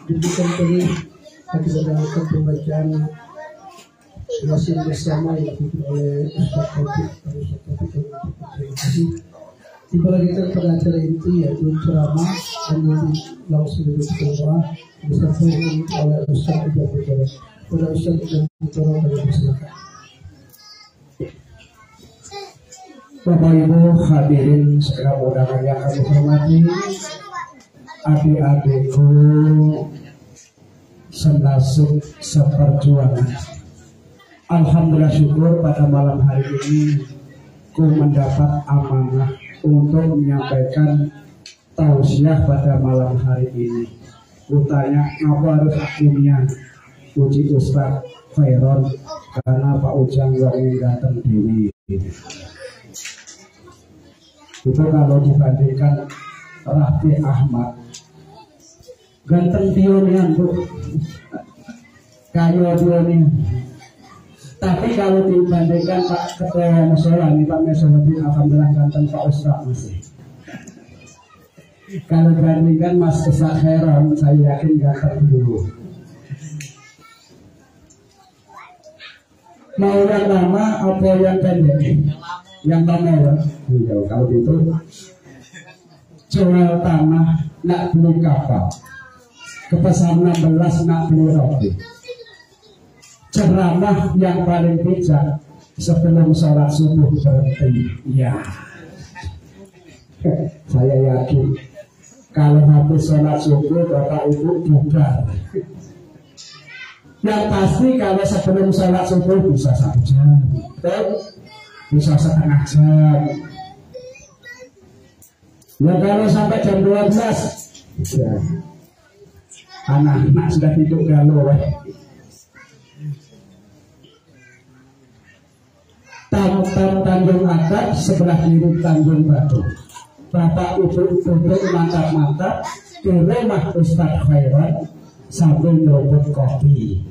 Diberikan kami kepada pembacaan Yasin bersama yang dipimpin oleh Ustaz Taufik. Terima kasih. Tiba lagi kita pada acara inti yaitu ceramah dan langsung berdoa disampaikan oleh Ustaz Ibu Butoro. Pada Ustaz Ibu Butoro kami persilakan. Bapak Ibu hadirin segala undangan yang kami hormati, adik-adikku senasib seperjuangan. Alhamdulillah syukur pada malam hari ini ku mendapat amanah untuk menyampaikan tausiah pada malam hari ini. Ku tanya apa harus akunya puji Ustaz Khairon karena Pak Ujang yang datang dewi. Itu kalau dibandingkan Raffi Ahmad ganteng pionian bu, kayu pionian. Tapi kalau dibandingkan Pak Ketua Musola nih Pak Mesolodin, alhamdulillah ganteng Pak Ustaz masih. Kalau dibandingkan Mas Ustaz Khairon, saya yakin ganteng dulu. Mau yang lama apa yang pendek? Yang lama ya. Kalau gitu jual tanah nak beli kapal, ke pasar 16 nak beli roti. Ceramah yang paling bijak sebelum sholat subuh berhenti. Ya, saya yakin kalau habis sholat subuh Bapak Ibu bubar. Yang pasti kalau sebelum sholat subuh bisa 1 jam, bisa setengah jam. Ya kalau sampai jam 12 ya, anak-anak sudah tidur galau. Tanjung Adap sebelah kiri Tanjung Batu. Bapak Ibu duduk mantap-mantap di rumah Ustaz Khairon sambil nyeruput kopi.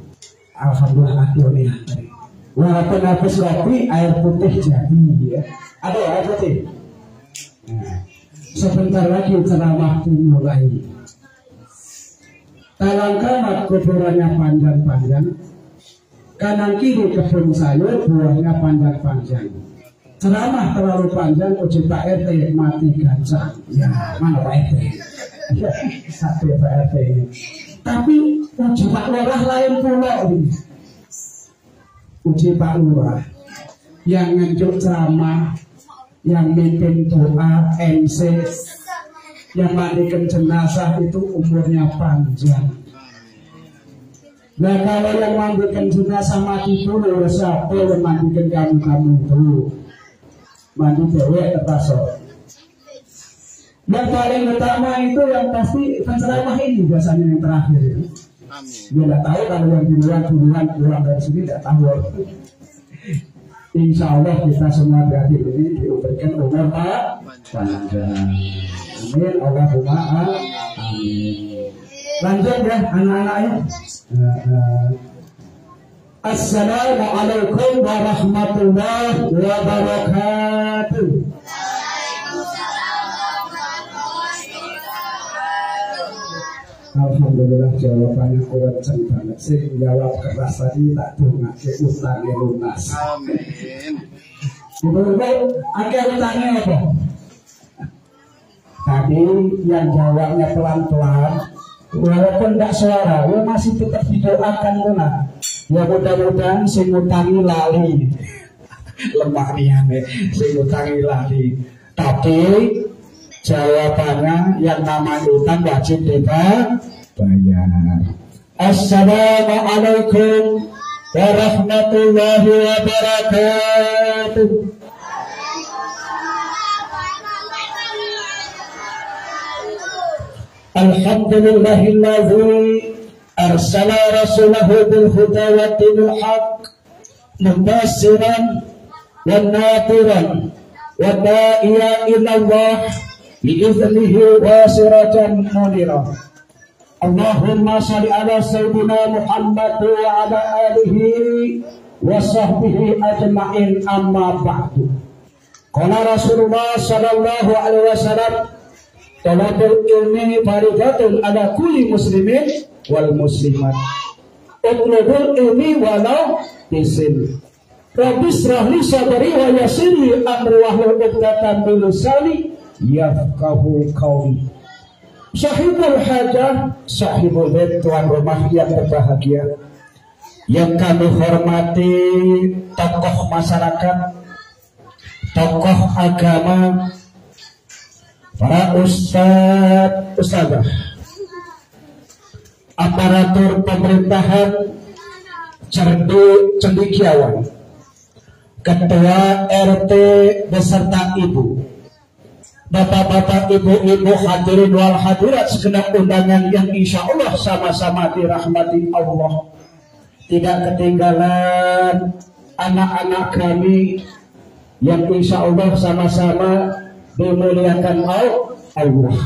Alhamdulillah dunia. Walaupun habis kopi air putih jadi ya. Ada air putih. Nah, sebentar lagi ceramah dimulai. Talangkah kuburannya panjang-panjang, kanan kiri kebun sayur buahnya panjang-panjang. Ceramah terlalu panjang, uji Pak RT mati gancang. Ya mana Pak RT? Ya satu Pak RT. Tapi uji Pak Lurah lain pula ini. Uji Pak Lurah yang nganjuk ceramah, yang mimpin doa, MC, yang mandikan jenazah itu umurnya panjang. Nah kalau yang mandikan jenazah mati dulu, siapa yang mandikan kamu dulu? Mandi cewek terpasok. Yang paling utama itu yang pasti penceramah ini biasanya yang terakhir. Dia tidak tahu kalau yang duluan pulang dari sini tidak tahu. Insya Allah kita semua berarti ini diberikan umur panjang. Amin. Allahumma amin. Lanjut ya anak-anaknya. Assalamualaikum warahmatullahi wabarakatuh. Alhamdulillah jawabannya kuat banget sih. Jawab keras tadi tak dongake utangnya lunas. Amin. Ibu-ibu, ada utangnya apa? Tadi yang jawabnya pelan-pelan, walaupun tidak suara, ya masih tetap didoakan lunas. Ya mudah-mudahan si ngutangi lali. Lemah nih, si ngutangi lali. Tapi jawabannya yang namanya utang wajib bayar. Assalamualaikum warahmatullahi wabarakatuh. Alhamdulillahilladzi arsala rasulahu bil huda wa dinil haq mubassiran wa nadiran wa da'iya ila Allah bi'iznihi wa sirajan munira. Allahumma salli ala sayyidina Muhammad wa ala alihi wa sahbihi ajma'in, amma ba'du. Qala Rasulullah sallallahu alaihi wasallam, Talabul ilmi faridatun ala kulli muslimin wal muslimat. Utlubul ilmi walau bisin. Rabbi shrah li sadri wa yassir li amri wahlul 'uqdatam min lisani yafqahu qawli. Sahibul hajah, sahibul bait, tuan rumah yang berbahagia, yang kami hormati, tokoh masyarakat, tokoh agama, para ustadzah, aparatur pemerintahan cendekiawan, ketua RT beserta ibu, bapak-bapak, ibu-ibu, hadirin wal hadirat segenap undangan yang insya Allah sama-sama dirahmati Allah. Tidak ketinggalan anak-anak kami yang insya Allah sama-sama dimuliakan Allah.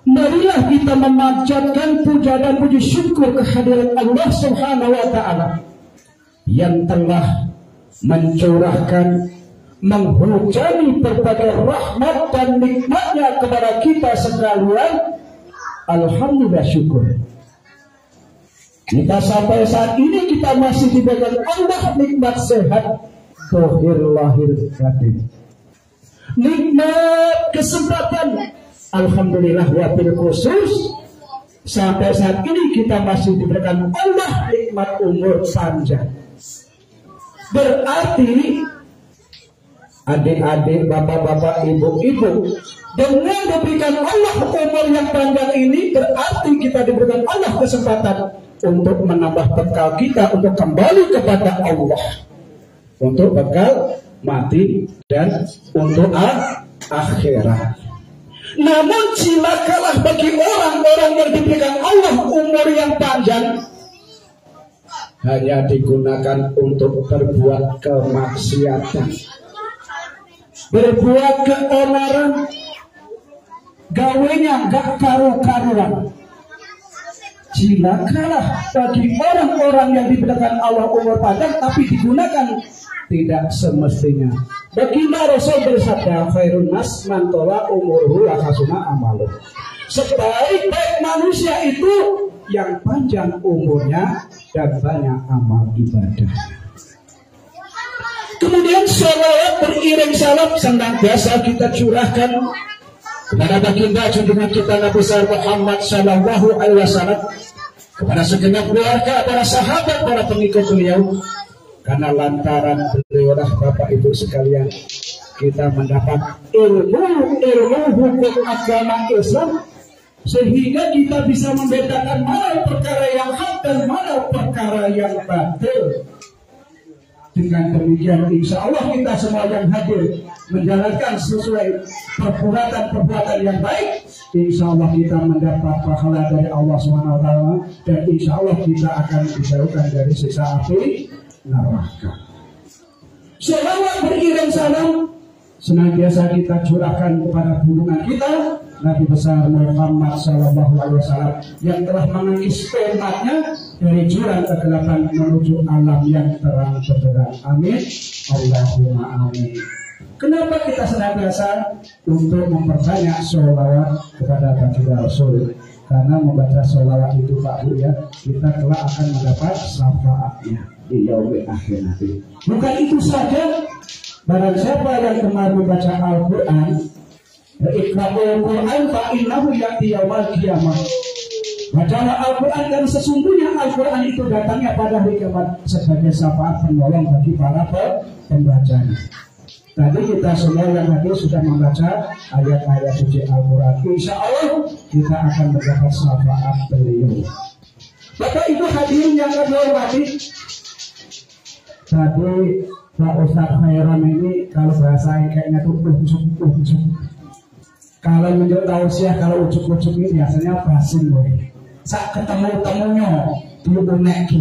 Marilah kita memanjatkan puja dan puji syukur kehadirat Allah Subhanahu wa Ta'ala yang telah mencurahkan, menghujani berbagai rahmat dan nikmatnya kepada kita sekalian. Alhamdulillah, syukur. Kita sampai saat ini kita masih diberikan Allah nikmat sehat zahir lahir batin, nikmat kesempatan. Alhamdulillah, wabil khusus sampai saat ini kita masih diberikan Allah nikmat umur panjang. Berarti adik-adik, bapak-bapak, ibu-ibu, dengan diberikan Allah umur yang panjang ini berarti kita diberikan Allah kesempatan untuk menambah bekal kita untuk kembali kepada Allah, untuk bekal mati dan untuk akhirat. Namun cilakalah bagi orang-orang yang diberikan Allah umur yang panjang hanya digunakan untuk berbuat kemaksiatan, berbuat keonaran, gawenya gak karu-karuan. Cilakalah bagi orang-orang yang diberikan Allah umur panjang tapi digunakan tidak semestinya. Baginda Rasul bersabda, khairun nas man tola umurhu wa hasuna amaluh. Sebaik-baik manusia itu yang panjang umurnya dan banyak amal ibadah. Kemudian salawat beriring salam senantiasa kita curahkan kepada baginda junjungan kita Nabi Muhammad sallallahu alaihi wasallam, kepada segenap keluarga, para sahabat, para pengikut beliau. Karena lantaran beliau Bapak Ibu sekalian, kita mendapat ilmu hukum agama Islam, sehingga kita bisa membedakan mana perkara yang hak dan mana perkara yang batil. Dengan demikian insya Allah kita semua yang hadir menjalankan sesuai perbuatan yang baik, insya Allah kita mendapat pahala dari Allah SWT, dan insya Allah kita akan dijauhkan dari siksa api neraka. Selawat beriring salam senantiasa kita curahkan kepada junjungan kita Nabi besar Muhammad sallallahu alaihi wasallam yang telah mengangkis spermatnya dari jurang kegelapan menuju alam yang terang benderang. Amin. Allahumma amin. Kenapa kita senantiasa untuk memperbanyak sholawat kepada baginda Rasul? Karena membaca sholawat itu Pak Bu ya, kita kelak akan mendapat syafaatnya di yaumil akhir nanti. Bukan itu saja, barang siapa yang kemarin membaca Al-Quran, iqra'ul Quran fa'innahu ya'ti yaumal qiyamah. Bacalah Al-Quran dan sesungguhnya Al-Quran itu datangnya pada hari kiamat sebagai syafaat penolong bagi para pembacanya. Tadi kita semua yang hadir sudah membaca ayat-ayat suci Al-Quran. Insya Allah kita akan mendapat syafaat beliau. Bapak Ibu hadirin yang kami hormati, tadi Pak Ustadz Khairon ini kalau bahasa kayaknya tuh ujuk. Kalau menurut tausiah, kalau ujuk-ujuk ini biasanya basin boy. Saat ketemu-temunya diunek.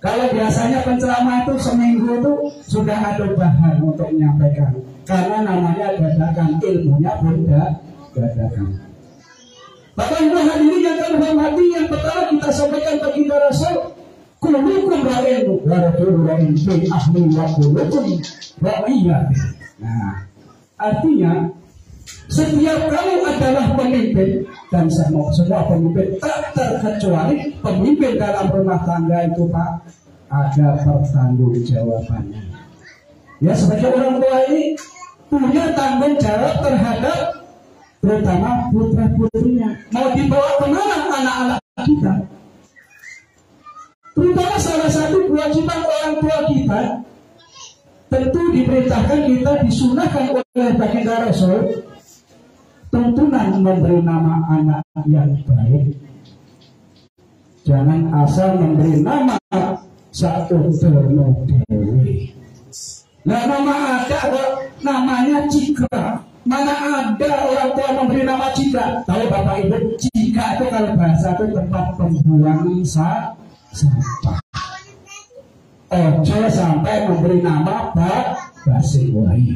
Kalau biasanya penceramah itu seminggu itu sudah ada bahan untuk menyampaikan. Karena namanya dadakan, ilmunya dadakan. Bapak Ibu hadirin yang kami hormati, yang pertama kita sampaikan baginda Rasul, kullukum ra'in wa rasulun ra'in fi ahli wa kullukum ra'iyat. Nah, artinya Setiap kamu adalah pemimpin, dan semua pemimpin tak terkecuali pemimpin dalam rumah tangga itu Pak, ada pertanggungjawabannya. Ya, sebagai orang tua ini punya tanggung jawab terhadap terutama putra putrinya. Mau dibawa kemana anak-anak kita? Terutama salah satu kewajiban orang tua kita, tentu diperintahkan kita, disunahkan oleh baginda Rasul, tuntunan memberi nama anak yang baik. Jangan asal memberi nama satu dewi. Nah, nama ada kok namanya Cika. Mana ada orang tua memberi nama Cika? Tahu Bapak Ibu, Cika itu kalau bahasa itu tempat pembuangan sampah. Ojo sampai memberi nama Basiwai.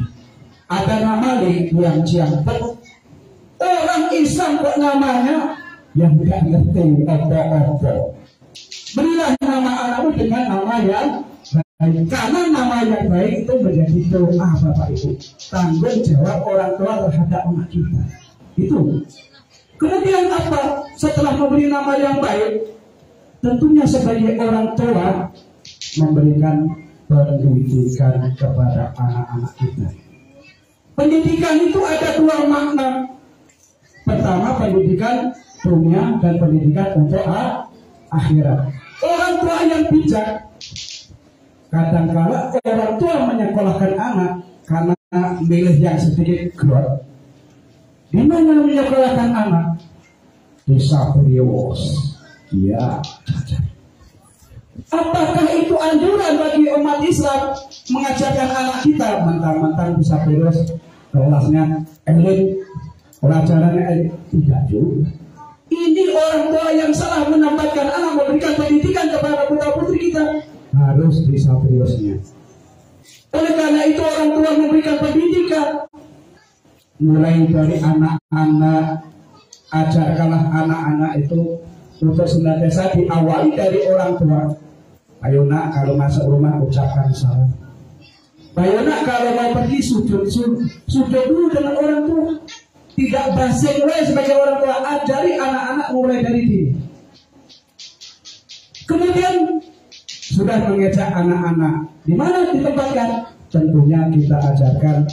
Ada nama yang Ciampet. Orang Islam kok namanya yang tidak ngerti apa-apa. Berilah nama anakmu dengan nama yang baik. Karena nama yang baik itu menjadi doa Bapak Ibu. Tanggung jawab orang tua terhadap anak kita. Itu. Kemudian apa? Setelah memberi nama yang baik, tentunya sebagai orang tua memberikan pendidikan kepada anak-anak kita. Pendidikan itu ada dua makna. Pertama, pendidikan dunia dan pendidikan untuk akhirat. Orang tua yang bijak, kadang-kala orang tua menyekolahkan anak karena milih yang sedikit grot. Di mana menyekolahkan anak? Di Sabrios. Ya, apakah itu anjuran bagi umat Islam mengajarkan anak kita mentang-mentang bisa terus kelasnya elit, pelajarannya elit? Tidak juga. Ini orang tua yang salah menempatkan anak, memberikan pendidikan kepada putra-putri kita. Harus bisa seriusnya. Oleh karena itu orang tua memberikan pendidikan mulai dari anak-anak. Ajarkanlah anak-anak itu untuk senantiasa diawali dari orang tua. Ayo nak, kalau masuk rumah ucapkan salam. Ayo nak, kalau mau pergi sujud dulu dengan orang tua. Tidak basi mulai sebagai orang tua. Ajari anak-anak mulai dari dini. Kemudian sudah mengejak anak-anak. Di mana ditempatkan? Tentunya kita ajarkan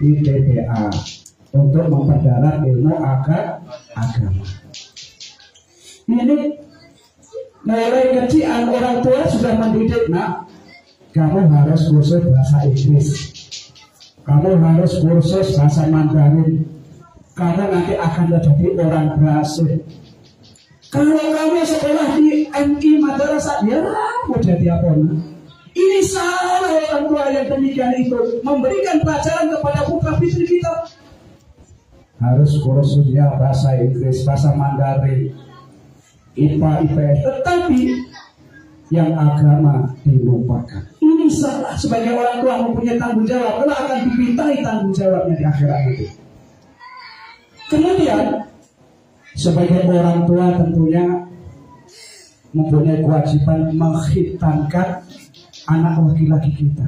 di TPA untuk memperdalam ilmu agama. Ini mulai kecil orang tua sudah mendidik, nak, kamu harus kursus bahasa Inggris, kamu harus kursus bahasa Mandarin, kamu nanti akan menjadi orang Brasil. Kalau kamu sekolah di MI Madrasah, ya mau jadi apa? Ini salah orang tua yang demikian itu memberikan pelajaran kepada putra putri kita. Harus kursusnya bahasa Inggris, bahasa Mandarin, IPA, IPS, tetapi yang agama dilupakan. Ini salah. Sebagai orang tua mempunyai tanggung jawab, kalau akan dipintai tanggung jawabnya di akhirat itu. Kemudian sebagai orang tua tentunya mempunyai kewajiban menghitamkan anak laki-laki kita.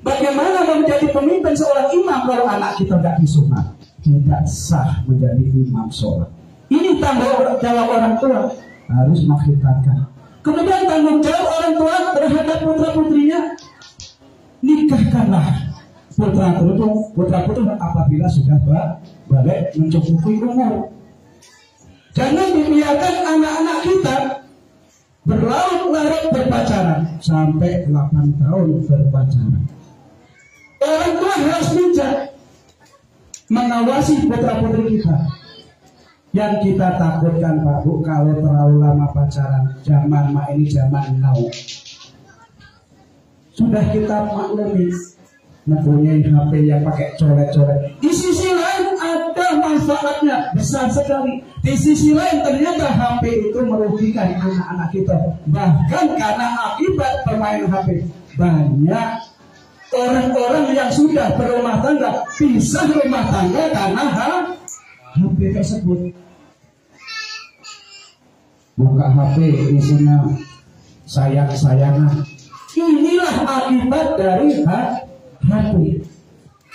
Bagaimana menjadi pemimpin seorang imam kalau anak kita tidak disunat? Tidak sah menjadi imam sholat. Ini tanggung jawab orang tua, harus menghitamkan. Kemudian tanggung jawab orang tua terhadap putra-putrinya, nikahkanlah putra-putri apabila sudah balik mencukupi umur. Jangan dibiarkan anak-anak kita berlarut-larut berpacaran sampai 8 tahun berpacaran. Orang tua harus bijak mengawasi putra-putri kita. Yang kita takutkan Pak Bu, kalau terlalu lama pacaran, zaman ini zaman now. Sudah kita maklumi, mempunyai HP yang pakai coret-coret. Di sisi lain ada manfaatnya besar sekali. Di sisi lain ternyata HP itu merugikan anak-anak kita. Bahkan karena akibat bermain HP, banyak orang-orang yang sudah berumah tangga pisah rumah tangga karena HP tersebut. Buka HP isinya sayang-sayangan. Inilah akibat dari HP.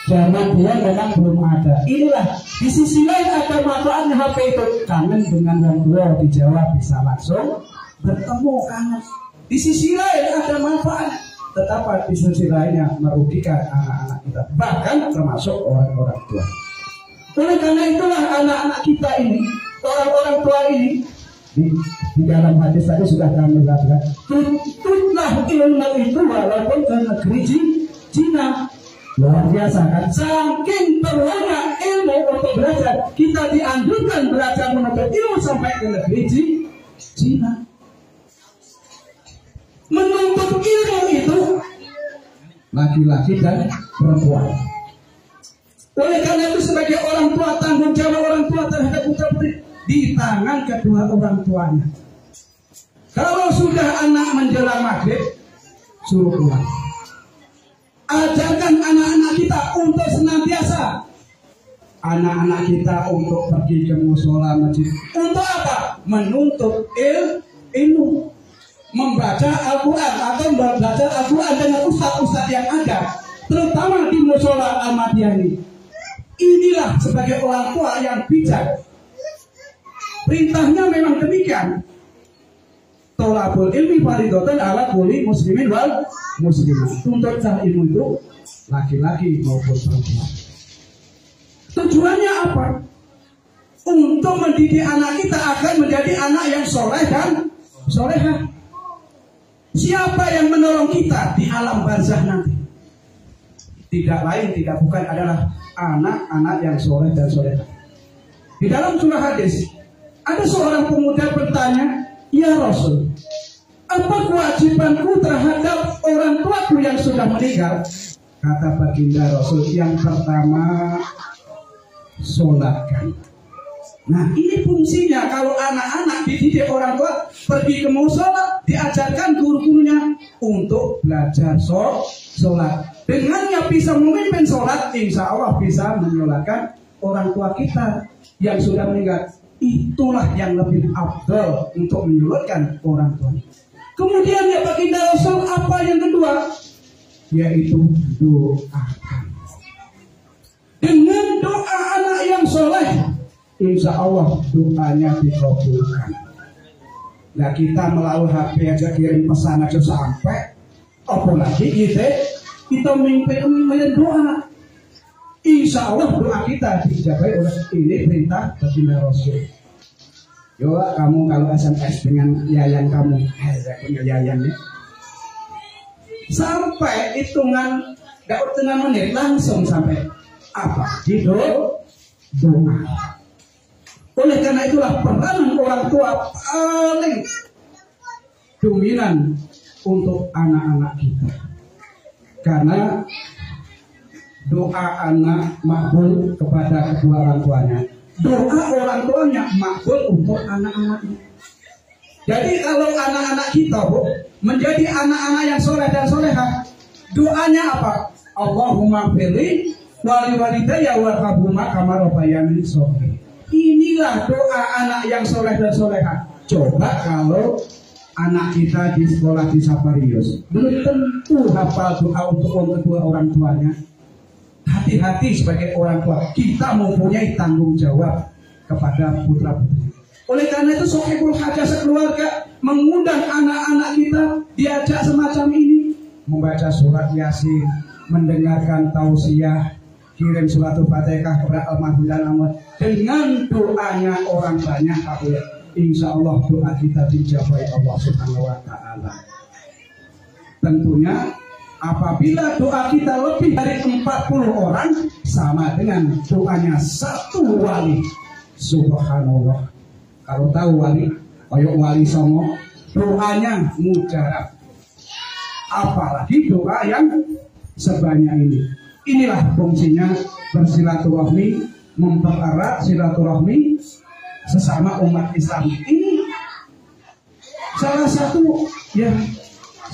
Zaman dia memang belum ada. Inilah Di sisi lain ada manfaatnya HP itu, kangen dengan orang tua di Jawa bisa langsung bertemu kangen. Di sisi lain ada manfaat, tetapi di sisi lainnya merugikan anak-anak kita, bahkan termasuk orang-orang tua. Oleh karena itulah anak-anak kita ini, orang-orang tua ini, di dalam hadis tadi sudah kami katakan, tuntutlah ilmu itu walaupun ke negeri Cina. Luar biasa kan, saking perlunya ilmu untuk belajar, kita dianjurkan belajar menuntut ilmu sampai ke negeri Cina. Menuntut ilmu itu laki-laki dan perempuan. Oleh karena itu sebagai orang tua, tanggung jawab orang tua terhadap putra putri di tangan kedua orang tuanya. Kalau sudah anak menjelang maghrib, suruh pulang. Ajarkan anak-anak kita untuk senantiasa, anak-anak kita untuk pergi ke musola masjid. Untuk apa? Menuntut ilmu, membaca Al-Quran atau belajar Al-Quran dengan ustaz-ustaz yang ada, terutama di musola Ahmadiyah ini. Inilah sebagai orang tua yang bijak. Perintahnya memang demikian. Tolabul ilmi fardhatun ala kulli muslimin wal muslimat. Tuntutlah ilmu itu laki-laki maupun perempuan. Tujuannya apa? Untuk mendidik anak kita agar menjadi anak yang soleh dan solehah. Siapa yang menolong kita di alam barzah nanti? Tidak lain, tidak bukan adalah anak-anak yang soleh dan solehah. Di dalam surah hadis, ada seorang pemuda bertanya, "Ya Rasul, apa kewajibanku terhadap orang tuaku yang sudah meninggal?" Kata baginda Rasul, "Yang pertama, sholatkan." Nah, ini fungsinya kalau anak-anak dididik orang tua, pergi ke musola, diajarkan guru-gurunya untuk belajar sholat. Dengannya bisa memimpin sholat, insya Allah bisa menyolatkan orang tua kita yang sudah meninggal. Itulah yang lebih afdal untuk menyulatkan orang tua. Kemudian ya baginda Rasul, apa yang kedua? Yaitu doakan. Dengan doa anak yang soleh, insya Allah doanya dikabulkan. Nah, kita melalui HP aja kirim pesan aja sampai, apalagi kita memimpin doa. Insya Allah doa kita dijabai oleh ini perintah baginda Rasul. Yo, kamu kalau SMS dengan yayan kamu, saya punya yayan ya. Sampai hitungan gak hitungan menit langsung sampai apa? Di doa. Oleh karena itulah peranan orang tua paling dominan untuk anak-anak kita. Karena doa anak makbul kepada kedua orang tuanya, doa orang tuanya makbul untuk anak-anaknya. Jadi kalau anak-anak kita menjadi anak-anak yang soleh dan solehah, doanya apa? Allahumma firli wali walidayya warhamhuma kama rabbayani shaghira. Inilah doa anak yang soleh dan solehah. Coba kalau anak kita di sekolah di Saparius belum tentu hafal doa untuk kedua orang tuanya. Hati-hati sebagai orang tua, kita mempunyai tanggung jawab kepada putra-putri. Oleh karena itu sohibul hajah sekeluarga mengundang anak-anak kita diajak semacam ini, membaca surat Yasin, mendengarkan tausiah, kirim suratul Fatihah kepada almarhum dan almarhum. Dengan doanya orang banyak, insya Allah doa kita dijabai Allah Subhanahu wa Ta'ala. Tentunya apabila doa kita lebih dari 40 orang, sama dengan doanya satu wali. Subhanallah. Kalau tahu wali, kayak wali Songo, doanya mujarab. Apalagi doa yang sebanyak ini. Inilah fungsinya bersilaturahmi, mempererat silaturahmi sesama umat Islam. Ini salah satu yang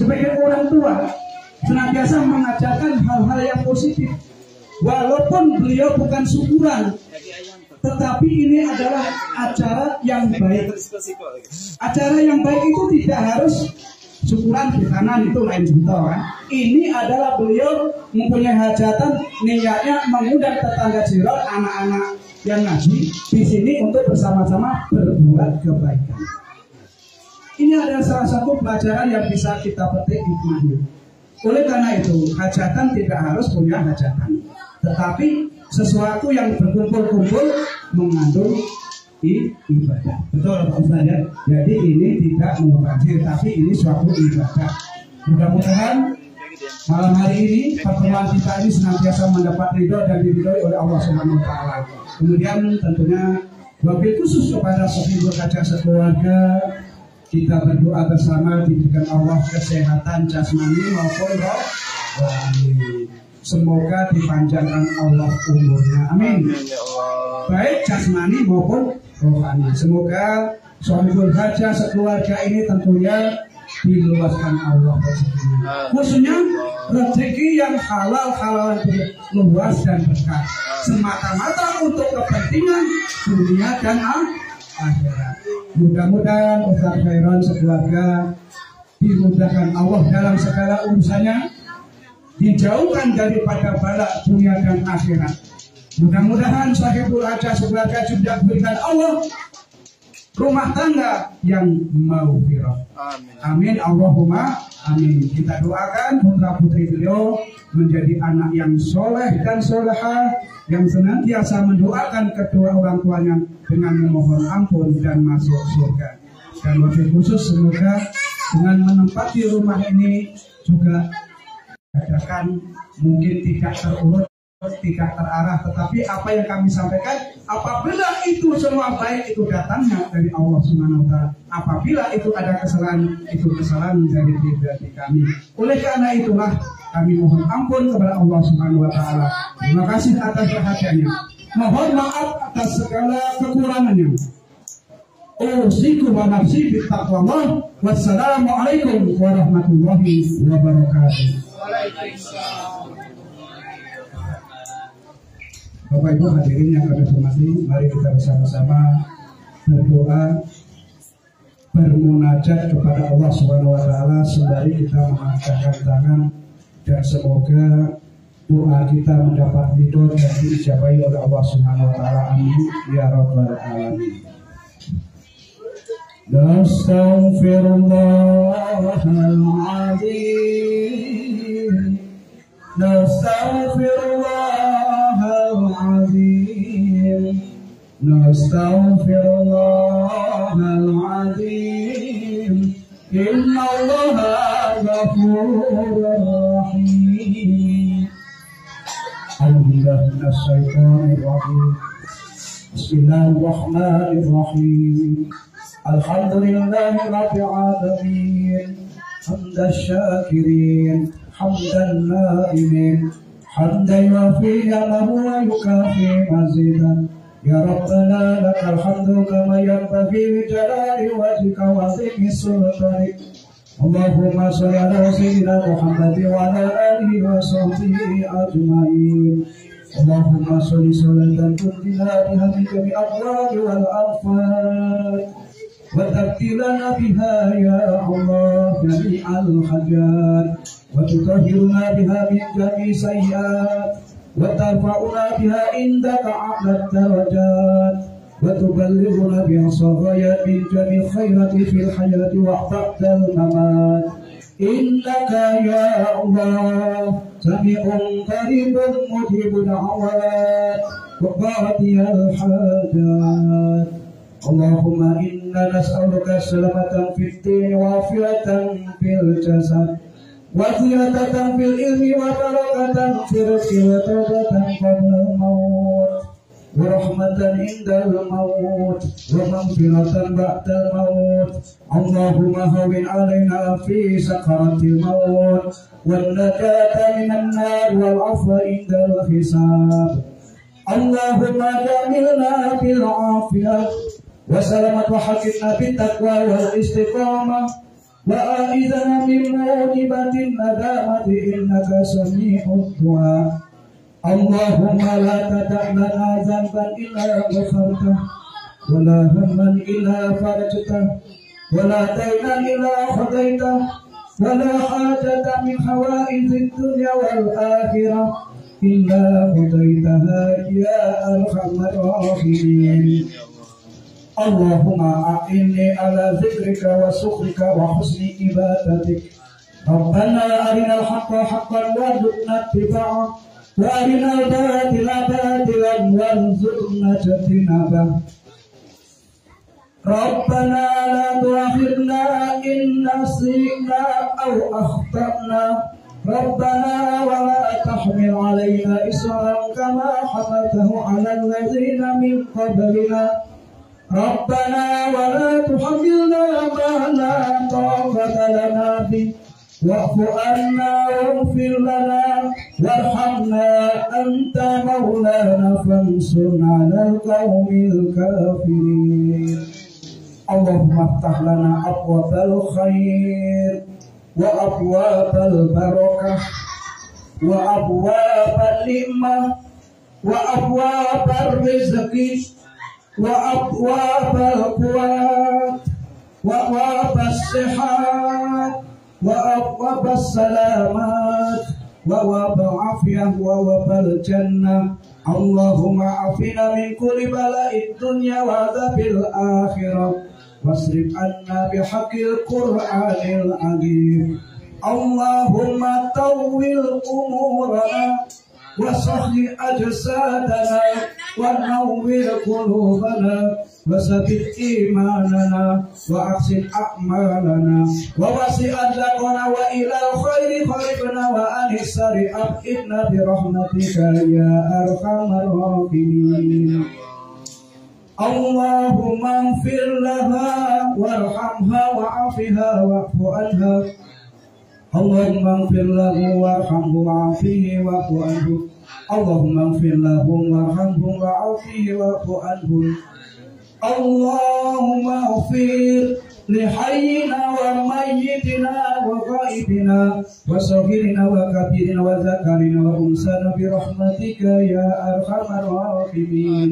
sebagai orang tua senantiasa mengajarkan hal-hal yang positif. Walaupun beliau bukan syukuran, tetapi ini adalah acara yang baik. Acara yang baik itu tidak harus syukuran di kanan, itu lain cerita kan. Ini adalah beliau mempunyai hajatan, niatnya mengundang tetangga jiran, anak-anak yang ngaji di sini untuk bersama-sama berbuat kebaikan. Ini adalah salah satu pelajaran yang bisa kita petik hikmahnya. Oleh karena itu, hajatan tidak harus punya hajatan, tetapi sesuatu yang berkumpul-kumpul mengandung ibadah. Betul Pak Ustaz ya? Jadi ini tidak mubazir, tapi ini suatu ibadah. Mudah-mudahan malam hari ini pertemuan kita ini senantiasa mendapat ridho dan diridhoi oleh Allah Subhanahu wa taala. Kemudian tentunya wabil khusus kepada Sohibul Hajah sekeluarga, kita berdoa bersama diberikan Allah kesehatan jasmani maupun rohani. Semoga dipanjangkan Allah umurnya. Amin. Baik jasmani maupun rohani. Semoga Sohibul Hajah sekeluarga ini tentunya diluaskan Allah rezekinya. Khususnya rezeki yang halal luas dan berkah. Semata-mata untuk kepentingan dunia dan akhirat. Mudah-mudahan Ustaz Khairon sekeluarga dimudahkan Allah dalam segala urusannya, dijauhkan daripada bala dunia dan akhirat. Mudah-mudahan Sohibul Hajah sekeluarga juga diberikan Allah rumah tangga yang maghfirah. Amin. Allahumma amin. Kita doakan putra putri beliau menjadi anak yang soleh dan soleha, yang senantiasa mendoakan kedua orang tuanya dengan memohon ampun dan masuk surga. Dan wabil khusus semoga dengan menempati rumah ini juga adakan mungkin tidak terurut, tidak terarah, tetapi apa yang kami sampaikan, apabila itu semua baik, itu datangnya dari Allah Subhanahu wa taala. Apabila itu ada kesalahan, itu kesalahan dari pribadi kami. Oleh karena itulah kami mohon ampun kepada Allah Subhanahu wa taala. Terima kasih atas perhatiannya. Mohon maaf atas segala kekurangannya. Usikum wa nafsi bittaqwallah. Wassalamualaikum warahmatullahi wabarakatuh. Waalaikumsalam. Bapak Ibu hadirin yang kami hormati, mari kita bersama-sama berdoa, bermunajat kepada Allah Subhanahu wa taala sembari kita mengangkatkan tangan, dan semoga doa kita mendapat ridho dan diijabahi oleh Allah Subhanahu wa taala. Amin ya rabbal alamin. Nastaghfirullahaladzim, nastaghfirullahaladzim, nastaghfirullahaladzim. Innallaha ghafurur rahim. A'udzubillahi minasyaitonir rajim. Bismillahirrahmanirrahim. Alhamdulillahi rabbil alamin. Hamdash syakirin, hamdan na'imin, hamdan yuafi ni'amahu wa yukafi mazidan. Ya Rabbana lakal hamdu kama yanbaghi li jalali wajhika wa 'azimi sultanik. Allahumma shalli ala sayyidina Muhammadin wa ala alihi wa sahbihi ajma'in. Allahumma shalli salatan tunjina biha min jami'i al-adwari wal afat wa tabtilana biha ya Allah jami'al hajat, wa tutahhiruna biha min jami'i sayyi'at, wa tarfa'una biha indaka a'la darajat, wa tuballighuna biha saghayat min jami'i khairati fil hayati wa ba'dal mamat. Innaka ya Allah sami'un qaribun mujibud da'wat wa qadiyal hajat. Allahumma inna nas'aluka salamatan fid din wa afiatan fil jasad wa ziyadatan fil ilmi wa barakatan fil rizqi wa tawbatan qabla al-maut wa rahmatan indal maut wa maghfiratan ba'dal maut. Allahumma hawwin 'alaina fi sakaratil maut wan najata minan nar wal 'afwa indal hisab. Allahumma jamilna bil 'afiyah wa salamat wa hakimna bit taqwa wal istiqamah wa a'idna min mujibatin nadamati innaka sami'ud du'a. Allahumma la tada' lana dhanban illa ghafartah wa la hamman illa farajtah wa la daynan illa qadaitah wa la hajatan min hawaijid dunya wal akhirah إلا قضيتها يا أرحم الراحمين. اللهم أعني على ذكرك وشكرك وحسن عبادتك. ربنا أرنا الحق حقا وارزقنا اتباعه وأرنا الباطل باطلا وارزقنا اجتنابه. ربنا لا تؤاخذنا إن نسينا أو أخطأنا. ربنا ولا تحمل علينا إصرا كما حملته على الذين من قبلنا. ربنا ولا تحملنا ما لا طاقة لنا به. واعف عنا واغفر لنا وارحمنا أنت مولانا فانصرنا على القوم الكافرين. اللهم افتح لنا أبواب الخير وأبواب البركة وأبواب النعمة وأبواب الرزق وأبواب القوات وأبواب الصحات وأبواب السلامات وأبواب العافية وأبواب الجنة. اللهم عافنا من كل بلاء الدنيا وعذاب الآخرة واصرف عنا بحق القرآن العظيم. اللهم طول أمورنا وصحح أجسادنا ونور قلوبنا وثبت إيماننا وأحسن أعمالنا ووسع أرزاقنا وإلى الخير خلقنا وعن الشر أبعدنا برحمتك يا أرحم الراحمين. اللهم اغفر لها وارحمها وعافها واعف عنها. اللهم اغفر له وارحمه وعافه واعف عنه. اللهم اغفر له وارحمه وعافه واعف عنه. اللهم اغفر لحينا وميتنا وغائبنا وصغيرنا وكبيرنا وذكرنا وانثانا برحمتك يا ارحم الراحمين.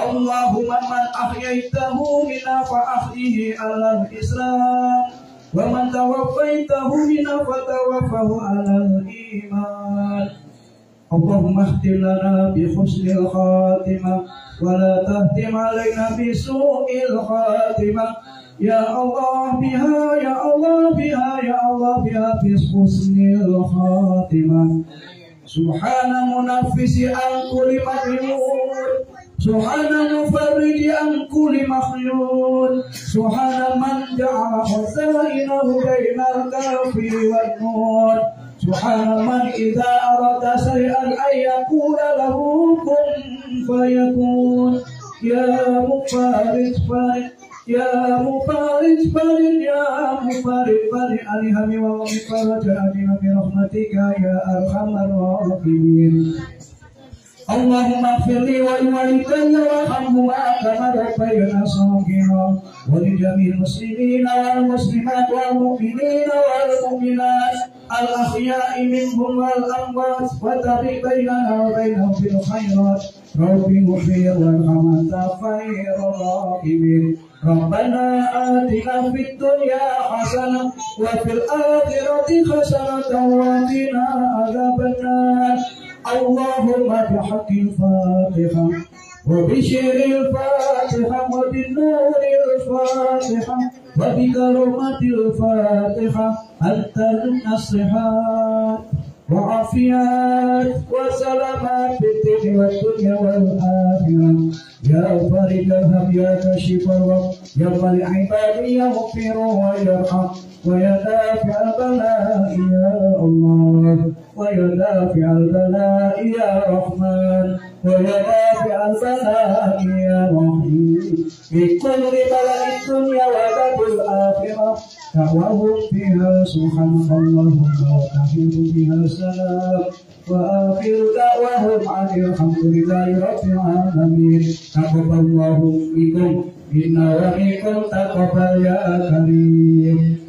اللهم من احييته منا فاحيه على الاسلام ومن توفيته منا فتوفه على الايمان. اللهم اختم لنا بحسن الخاتمة ولا تختم علينا بسوء الخاتمة. يا الله بها يا الله بها يا الله بها بحسن الخاتمة. سبحان منفس عن كل مخلوق. سبحان مفرج عن كل مخلوق. سبحان من جعل خزائنه بين الكاف والنور. سبحان من إذا أراد شيئا أن يقول له كن فيكون. يا مفارج فارج يا مفارج فارج يا مفارج فارج الهم ومفرج الهم برحمتك يا أرحم الراحمين. اللهم اغفر لي ولوالدي وارحمهما كما ربيانا صغيرا ولجميع المسلمين والمسلمات والمؤمنين والمؤمنات الأحياء منهم والأموات وتابع بيننا وبينهم بالخيرات. رب اغفر وارحم أنت خير الراحمين. ربنا آتنا في الدنيا حسنة وفي الآخرة حسنة وقنا عذاب النار. اللهم بحق الفاتحة وبشر الفاتحة وبنور الفاتحة وبكرامة الفاتحة حتى النصيحات وعافيات وسلامات في الدين والدنيا والآخرة. يا فارج الهم يا كاشف الغم يا من عبادي يغفر ويرحم ويا دافع البلاء يا الله ويا دافع البلاء يا رحمن ويا دافع البلاء يا رحيم. بكل بلاء الدنيا وعذاب الآخرة دعواهم فيها سبحانك اللهم وتحييهم فيها سلام وآخر دعواهم عن الحمد لله رب العالمين. تقبل الله منكم منا ومنكم تقبل يا كريم.